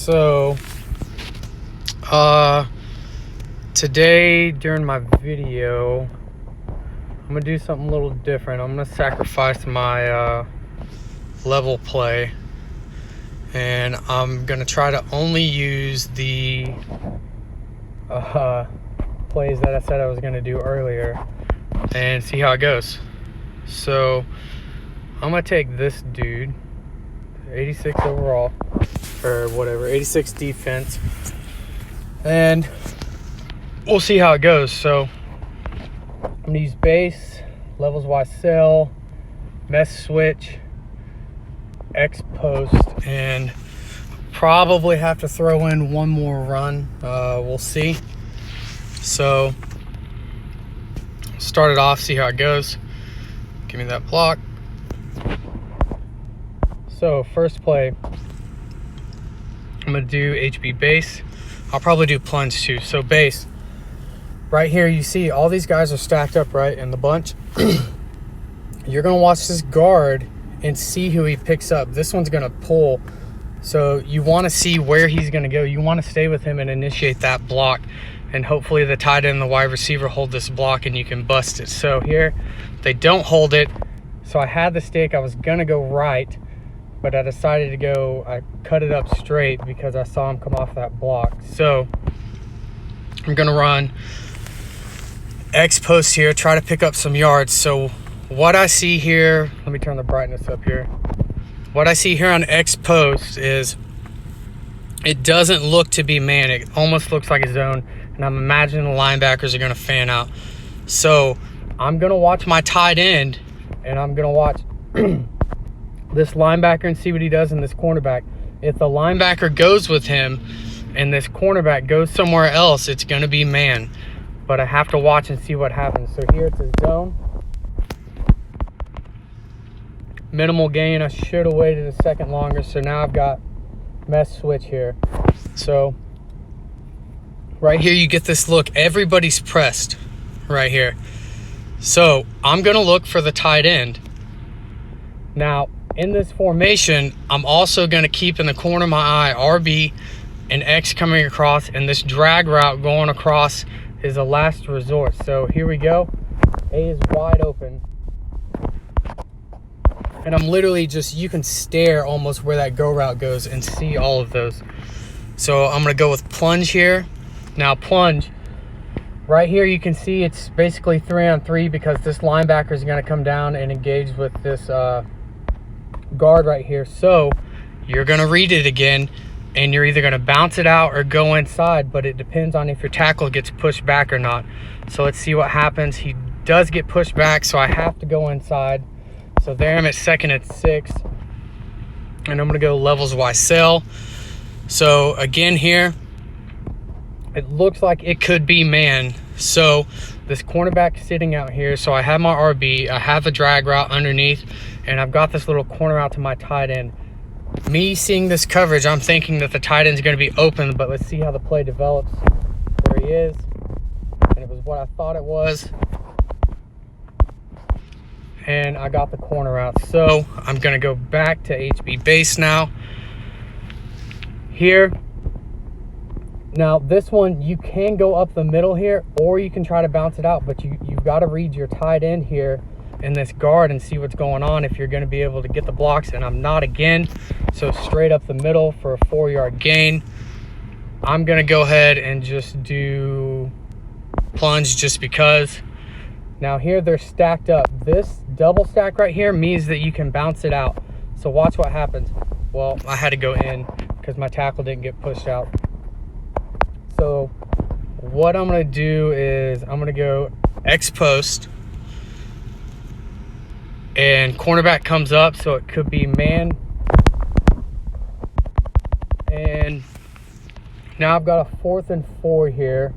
So today during my video, I'm gonna do something a little different. I'm gonna sacrifice my level play, and I'm gonna try to only use the plays that I said I was gonna do earlier and see how it goes. So I'm gonna take this dude, 86 overall, or whatever, 86 defense, and we'll see how it goes. So I'm gonna use base, levels Y cell, mesh switch, X post, and probably have to throw in one more run. We'll see. So start it off, see how it goes. Give me that block. So first play, I'm gonna do HB base. I'll probably do plunge too. So base, right here you see all these guys are stacked up right in the bunch. You're gonna watch this guard and see who he picks up. This one's gonna pull, so you want to see where he's gonna go. You want to stay with him and initiate that block, and hopefully the tight end and the wide receiver hold this block and you can bust it. So here they don't hold it, so I had the stick. I was gonna go right, but I decided to go, I cut it up straight because I saw him come off that block. So I'm gonna run X post here, try to pick up some yards. So what I see here, let me turn the brightness up here. What I see here on X post is it doesn't look to be man. It almost looks like a zone, and I'm imagining the linebackers are gonna fan out. So I'm gonna watch my tight end, and I'm gonna watch this linebacker and see what he does in this cornerback. If the linebacker goes with him and this cornerback goes somewhere else, it's going to be man. But I have to watch and see what happens. So here it's a zone. Minimal gain. I should have waited a second longer. So now I've got mesh switch here. So right here you get this look. Everybody's pressed right here. So I'm going to look for the tight end. Now, in this formation, I'm also going to keep in the corner of my eye RB and X coming across, and this drag route going across is a last resort. So here we go. A is wide open. And I'm literally just, you can stare almost where that go route goes and see all of those. So I'm going to go with plunge here. Now plunge, right here you can see it's basically 3-on-3 because this linebacker is going to come down and engage with this guard right here. So you're going to read it again, and you're either going to bounce it out or go inside, but it depends on if your tackle gets pushed back or not. So let's see what happens. He does get pushed back, so I have to go inside. So there I'm at 2nd and 6, and I'm going to go levels Y cell. So again here, it looks like it could be man. So this cornerback sitting out here, so I have my RB, I have a drag route underneath, and I've got this little corner out to my tight end. Me seeing this coverage, I'm thinking that the tight end's going to be open, but let's see how the play develops. There he is, and it was what I thought it was, and I got the corner out. So I'm going to go back to HB base now. Here, now this one, you can go up the middle here, or you can try to bounce it out, but you've got to read your tight end here in this guard and see what's going on if you're going to be able to get the blocks, and I'm not again. So straight up the middle for a 4-yard gain. I'm going to go ahead and just do plunge just because. Now here they're stacked up. This double stack right here means that you can bounce it out. So watch what happens. Well, I had to go in because my tackle didn't get pushed out. So what I'm going to do is I'm going to go X post, and cornerback comes up, so it could be man. And now I've got a 4th and 4 here.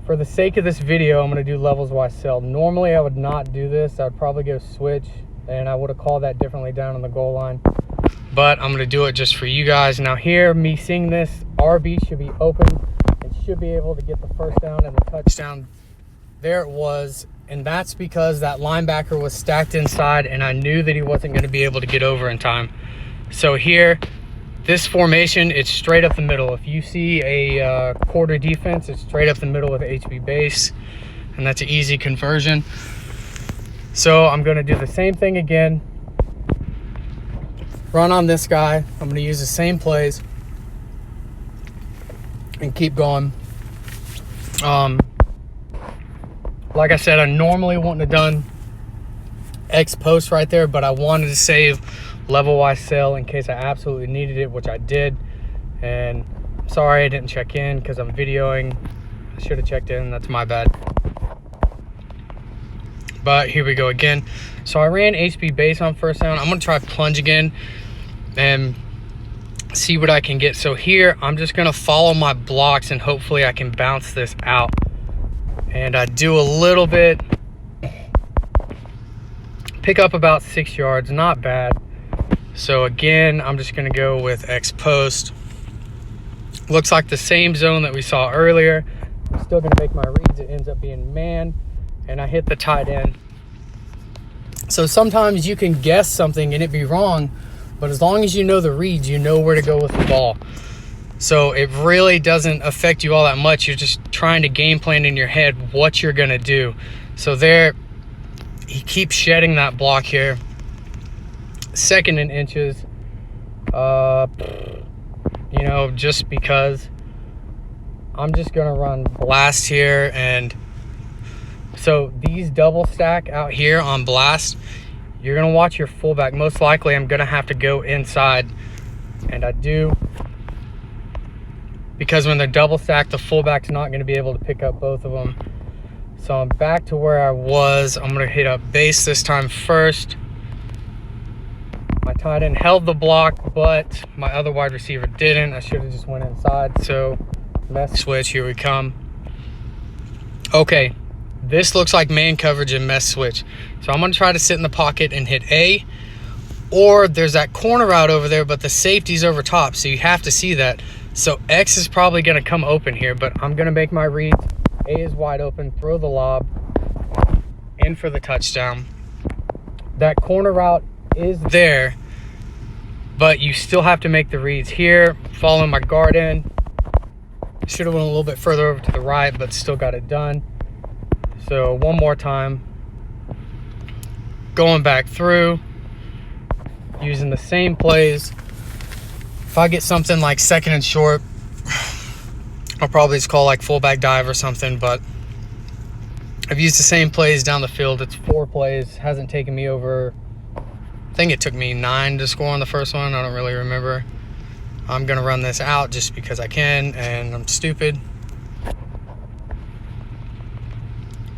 For the sake of this video, I'm going to do levels Y cell. Normally I would not do this. I'd probably go switch, and I would have called that differently down on the goal line. But I'm going to do it just for you guys. Now here, me seeing this, RB should be open and should be able to get the first down and the touchdown. There it was. And that's because that linebacker was stacked inside, and I knew that he wasn't going to be able to get over in time. So here, this formation, it's straight up the middle. If you see a quarter defense, it's straight up the middle with HB base, and that's an easy conversion. So I'm gonna do the same thing again. Run on this guy. I'm gonna use the same plays and keep going. Like I said, I normally wouldn't have done X post right there, but I wanted to save level wise sail in case I absolutely needed it, which I did. And sorry I didn't check in because I'm videoing. I should have checked in, that's my bad. But here we go again. So I ran HB base on first down. I'm gonna try plunge again and see what I can get. So here, I'm just gonna follow my blocks and hopefully I can bounce this out. And I do a little bit, pick up about 6 yards, not bad. So again, I'm just gonna go with X post. Looks like the same zone that we saw earlier. I'm still gonna make my reads. It ends up being man, and I hit the tight end. So sometimes you can guess something and it be wrong, but as long as you know the reads, you know where to go with the ball. So it really doesn't affect you all that much. You're just trying to game plan in your head what you're gonna do. So there, he keeps shedding that block here. Second in inches, you know, just because. I'm just gonna run blast here. And so these double stack out here on blast, you're gonna watch your fullback. Most likely I'm gonna have to go inside, and I do, because when they're double stacked, the fullback's not gonna be able to pick up both of them. So I'm back to where I was. I'm gonna hit up base this time first. My tight end held the block, but my other wide receiver didn't. I should have just went inside. So mess switch, here we come. Okay, this looks like man coverage and mess switch. So I'm gonna try to sit in the pocket and hit A, or there's that corner route over there, but the safety's over top, so you have to see that. So X is probably gonna come open here, but I'm gonna make my read. A is wide open, throw the lob, in for the touchdown. That corner route is there, but you still have to make the reads here. Following my guard in. Should have went a little bit further over to the right, but still got it done. So one more time. Going back through, using the same plays. If I get something like second and short, I'll probably just call like fullback dive or something, but I've used the same plays down the field. It's 4 plays. Hasn't taken me over, I think it took me 9 to score on the first one. I don't really remember. I'm gonna run this out just because I can, and I'm stupid.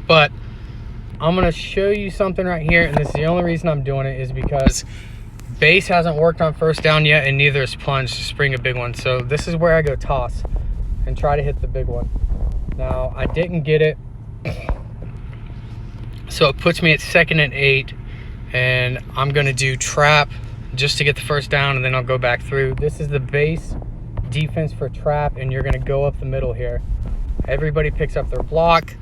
But I'm gonna show you something right here, and this is the only reason I'm doing it is because base hasn't worked on first down yet, and neither is plunge to spring a big one. So this is where I go toss and try to hit the big one. Now I didn't get it, so it puts me at 2nd and 8, and I'm gonna do trap just to get the first down, and then I'll go back through. This is the base defense for trap, and you're gonna go up the middle here. Everybody picks up their block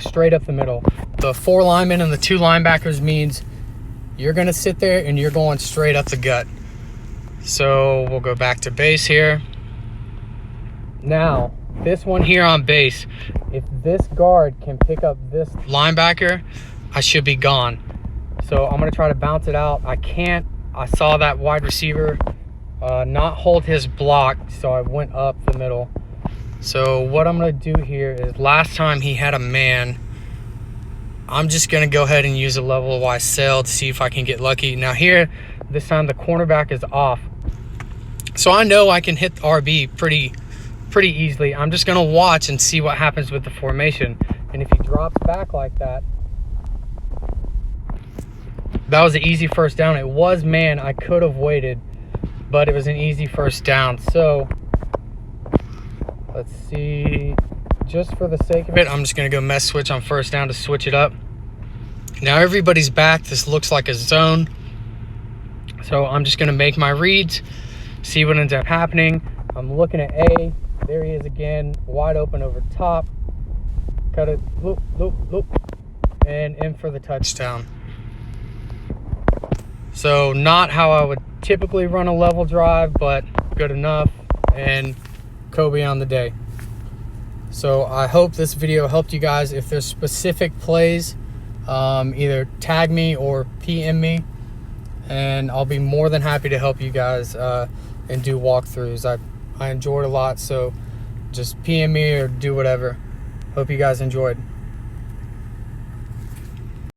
straight up the middle. The 4 linemen and the 2 linebackers means you're gonna sit there and you're going straight up the gut. So we'll go back to base here. Now, this one here on base, if this guard can pick up this linebacker, I should be gone. So I'm gonna try to bounce it out. I can't. I saw that wide receiver not hold his block, so I went up the middle. So what I'm gonna do here is, last time he had a man, I'm just gonna go ahead and use a level wise sail to see if I can get lucky. Now here, this time the cornerback is off, so I know I can hit the RB pretty easily. I'm just gonna watch and see what happens with the formation. And if he drops back like that, that was an easy first down. It was man. I could have waited, but it was an easy first down. So let's see. Just for the sake of it, I'm just going to go mess switch on first down to switch it up. Now everybody's back. This looks like a zone. So I'm just going to make my reads, see what ends up happening. I'm looking at A. There he is again, wide open over top. Cut it, loop, loop, loop, and in for the touchdown. So not how I would typically run a level drive, but good enough, and Kobe on the day. So I hope this video helped you guys. If there's specific plays, either tag me or PM me, and I'll be more than happy to help you guys and do walkthroughs. I enjoyed a lot, so just PM me or do whatever. Hope you guys enjoyed.